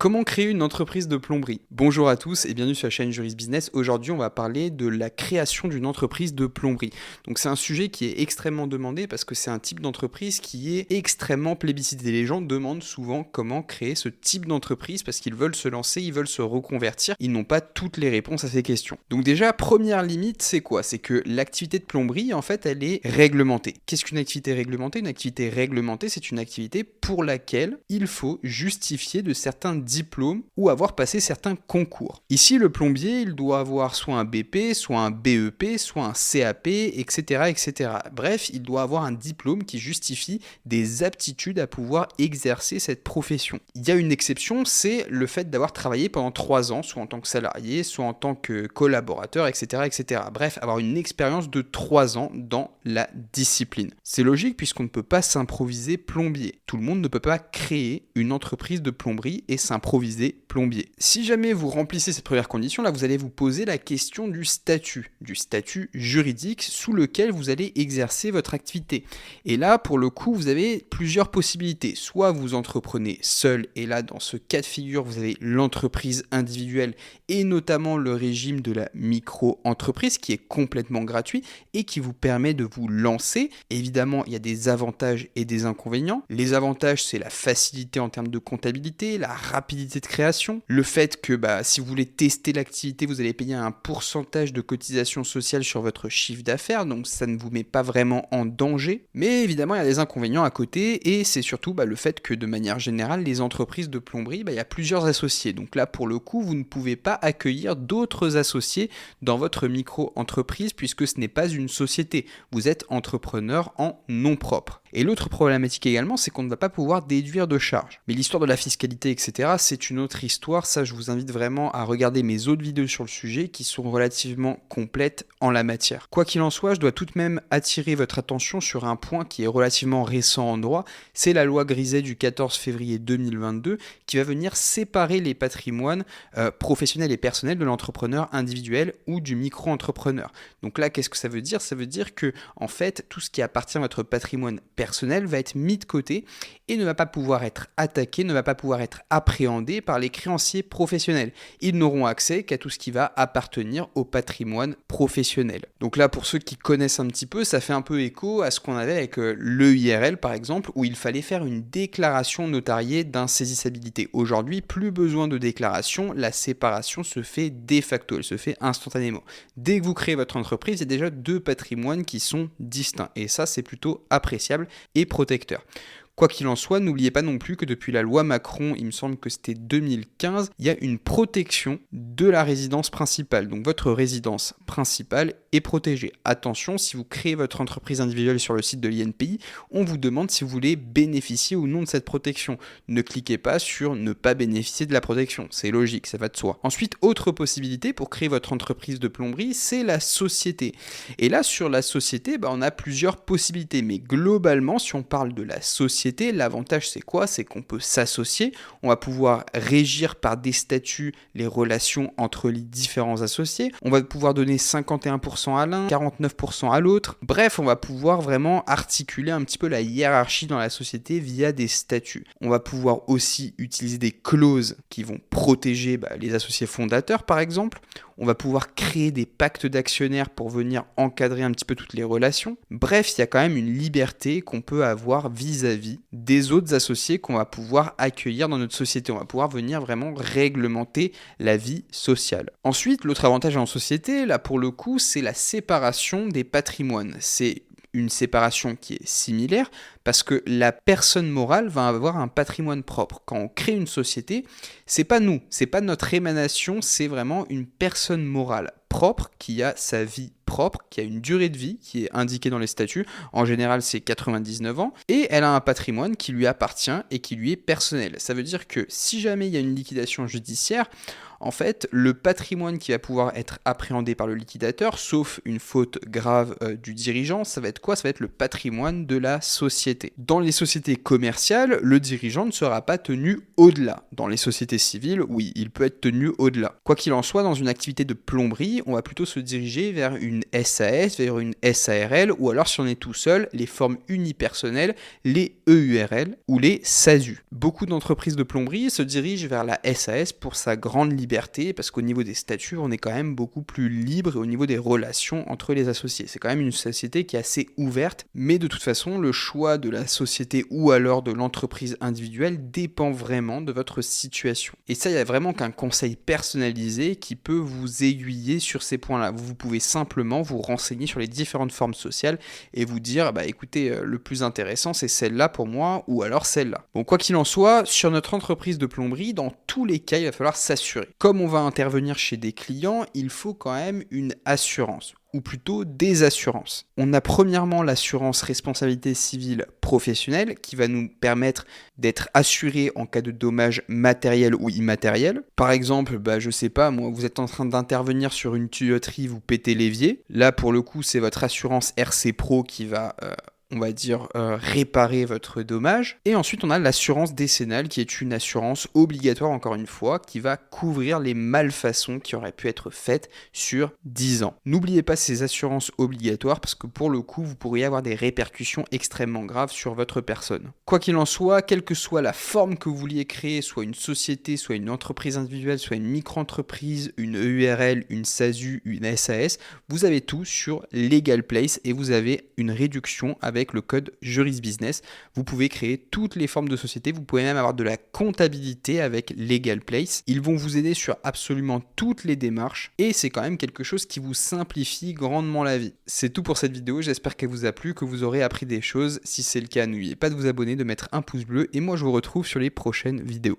Comment créer une entreprise de plomberie? Bonjour à tous et bienvenue sur la chaîne Juris Business. Aujourd'hui, on va parler de la création d'une entreprise de plomberie. Donc c'est un sujet qui est extrêmement demandé parce que c'est un type d'entreprise qui est extrêmement plébiscité. Les gens demandent souvent comment créer ce type d'entreprise parce qu'ils veulent se lancer, ils veulent se reconvertir. Ils n'ont pas toutes les réponses à ces questions. Donc déjà, première limite, c'est quoi? C'est que l'activité de plomberie, en fait, elle est réglementée. Qu'est-ce qu'une activité réglementée? Une activité réglementée, c'est une activité pour laquelle il faut justifier de certains diplôme ou avoir passé certains concours. Ici, le plombier, il doit avoir soit un BP, soit un BEP, soit un CAP, etc., etc. Bref, il doit avoir un diplôme qui justifie des aptitudes à pouvoir exercer cette profession. Il y a une exception, c'est le fait d'avoir travaillé pendant 3 ans, soit en tant que salarié, soit en tant que collaborateur, etc., etc. Bref, avoir une expérience de 3 ans dans la discipline. C'est logique puisqu'on ne peut pas s'improviser plombier. Tout le monde ne peut pas créer une entreprise de plomberie et s'improviser plombier. Si jamais vous remplissez cette première condition, là vous allez vous poser la question du statut juridique sous lequel vous allez exercer votre activité. Et là, pour le coup, vous avez plusieurs possibilités. Soit vous entreprenez seul, et là, dans ce cas de figure, vous avez l'entreprise individuelle et notamment le régime de la micro-entreprise qui est complètement gratuit et qui vous permet de vous lancer. Évidemment, il y a des avantages et des inconvénients. Les avantages, c'est la facilité en termes de comptabilité, la rapidité de création, le fait que si vous voulez tester l'activité, vous allez payer un pourcentage de cotisation sociale sur votre chiffre d'affaires, donc ça ne vous met pas vraiment en danger. Mais évidemment, il y a des inconvénients à côté, et c'est surtout le fait que de manière générale, les entreprises de plomberie, il y a plusieurs associés. Donc là, pour le coup, vous ne pouvez pas accueillir d'autres associés dans votre micro-entreprise, puisque ce n'est pas une société. Vous êtes entrepreneur en nom propre. Et l'autre problématique également, c'est qu'on ne va pas pouvoir déduire de charges. Mais l'histoire de la fiscalité, etc., c'est une autre histoire. Ça, je vous invite vraiment à regarder mes autres vidéos sur le sujet qui sont relativement complètes en la matière. Quoi qu'il en soit, je dois tout de même attirer votre attention sur un point qui est relativement récent en droit. C'est la loi Griset du 14 février 2022 qui va venir séparer les patrimoines professionnels et personnels de l'entrepreneur individuel ou du micro-entrepreneur. Donc là, qu'est-ce que ça veut dire? Ça veut dire que, en fait, tout ce qui appartient à votre patrimoine personnel va être mis de côté et ne va pas pouvoir être attaqué, ne va pas pouvoir être appréhendé par les créanciers professionnels. Ils n'auront accès qu'à tout ce qui va appartenir au patrimoine professionnel. Donc là, pour ceux qui connaissent un petit peu, ça fait un peu écho à ce qu'on avait avec l'EIRL par exemple, où il fallait faire une déclaration notariée d'insaisissabilité. Aujourd'hui, plus besoin de déclaration, la séparation se fait de facto, elle se fait instantanément. Dès que vous créez votre entreprise, il y a déjà deux patrimoines qui sont distincts. Et ça, c'est plutôt appréciable et protecteur. Quoi qu'il en soit, n'oubliez pas non plus que depuis la loi Macron, il me semble que c'était 2015, il y a une protection de la résidence principale. Donc votre résidence principale est protégée. Attention, si vous créez votre entreprise individuelle sur le site de l'INPI, on vous demande si vous voulez bénéficier ou non de cette protection. Ne cliquez pas sur ne pas bénéficier de la protection. C'est logique, ça va de soi. Ensuite, autre possibilité pour créer votre entreprise de plomberie, c'est la société. Et là, sur la société, on a plusieurs possibilités. Mais globalement, si on parle de la société, l'avantage c'est quoi? C'est qu'on peut s'associer, on va pouvoir régir par des statuts les relations entre les différents associés, on va pouvoir donner 51% à l'un, 49% à l'autre, bref, on va pouvoir vraiment articuler un petit peu la hiérarchie dans la société via des statuts. On va pouvoir aussi utiliser des clauses qui vont protéger les associés fondateurs par exemple. On va pouvoir créer des pactes d'actionnaires pour venir encadrer un petit peu toutes les relations. Bref, il y a quand même une liberté qu'on peut avoir vis-à-vis des autres associés qu'on va pouvoir accueillir dans notre société. On va pouvoir venir vraiment réglementer la vie sociale. Ensuite, l'autre avantage en société, là pour le coup, c'est la séparation des patrimoines. C'est une séparation qui est similaire parce que la personne morale va avoir un patrimoine propre. Quand on crée une société, c'est pas nous, c'est pas notre émanation, c'est vraiment une personne morale propre qui a sa vie propre, qui a une durée de vie qui est indiquée dans les statuts. En général, c'est 99 ans et elle a un patrimoine qui lui appartient et qui lui est personnel. Ça veut dire que si jamais il y a une liquidation judiciaire, En fait, le patrimoine qui va pouvoir être appréhendé par le liquidateur, sauf une faute grave du dirigeant, ça va être quoi? Ça va être le patrimoine de la société. Dans les sociétés commerciales, le dirigeant ne sera pas tenu au-delà. Dans les sociétés civiles, oui, il peut être tenu au-delà. Quoi qu'il en soit, dans une activité de plomberie, on va plutôt se diriger vers une SAS, vers une SARL, ou alors si on est tout seul, les formes unipersonnelles, les EURL ou les SASU. Beaucoup d'entreprises de plomberie se dirigent vers la SAS pour sa grande liberté, parce qu'au niveau des statuts, on est quand même beaucoup plus libre et au niveau des relations entre les associés. C'est quand même une société qui est assez ouverte, mais de toute façon, le choix de la société ou alors de l'entreprise individuelle dépend vraiment de votre situation. Et ça, il n'y a vraiment qu'un conseil personnalisé qui peut vous aiguiller sur ces points-là. Vous pouvez simplement vous renseigner sur les différentes formes sociales et vous dire, bah écoutez, le plus intéressant, c'est celle-là pour moi ou alors celle-là. Bon, quoi qu'il en soit, sur notre entreprise de plomberie, dans tous les cas, il va falloir s'assurer. Comme on va intervenir chez des clients, il faut quand même une assurance, ou plutôt des assurances. On a premièrement l'assurance responsabilité civile professionnelle qui va nous permettre d'être assuré en cas de dommages matériels ou immatériels. Par exemple, je sais pas, moi, vous êtes en train d'intervenir sur une tuyauterie, vous pétez l'évier. Là, pour le coup, c'est votre assurance RC Pro qui va on va dire, réparer votre dommage. Et ensuite, on a l'assurance décennale, qui est une assurance obligatoire, encore une fois, qui va couvrir les malfaçons qui auraient pu être faites sur 10 ans. N'oubliez pas ces assurances obligatoires, parce que pour le coup, vous pourriez avoir des répercussions extrêmement graves sur votre personne. Quoi qu'il en soit, quelle que soit la forme que vous vouliez créer, soit une société, soit une entreprise individuelle, soit une micro-entreprise, une EURL, une SASU, une SAS, vous avez tout sur Legal Place et vous avez une réduction avec le code Juris Business. Vous pouvez créer toutes les formes de société, vous pouvez même avoir de la comptabilité avec Legal Place. Ils vont vous aider sur absolument toutes les démarches et c'est quand même quelque chose qui vous simplifie grandement la vie. C'est tout pour cette vidéo, j'espère qu'elle vous a plu, que vous aurez appris des choses. Si c'est le cas, n'oubliez pas de vous abonner, de mettre un pouce bleu et moi je vous retrouve sur les prochaines vidéos.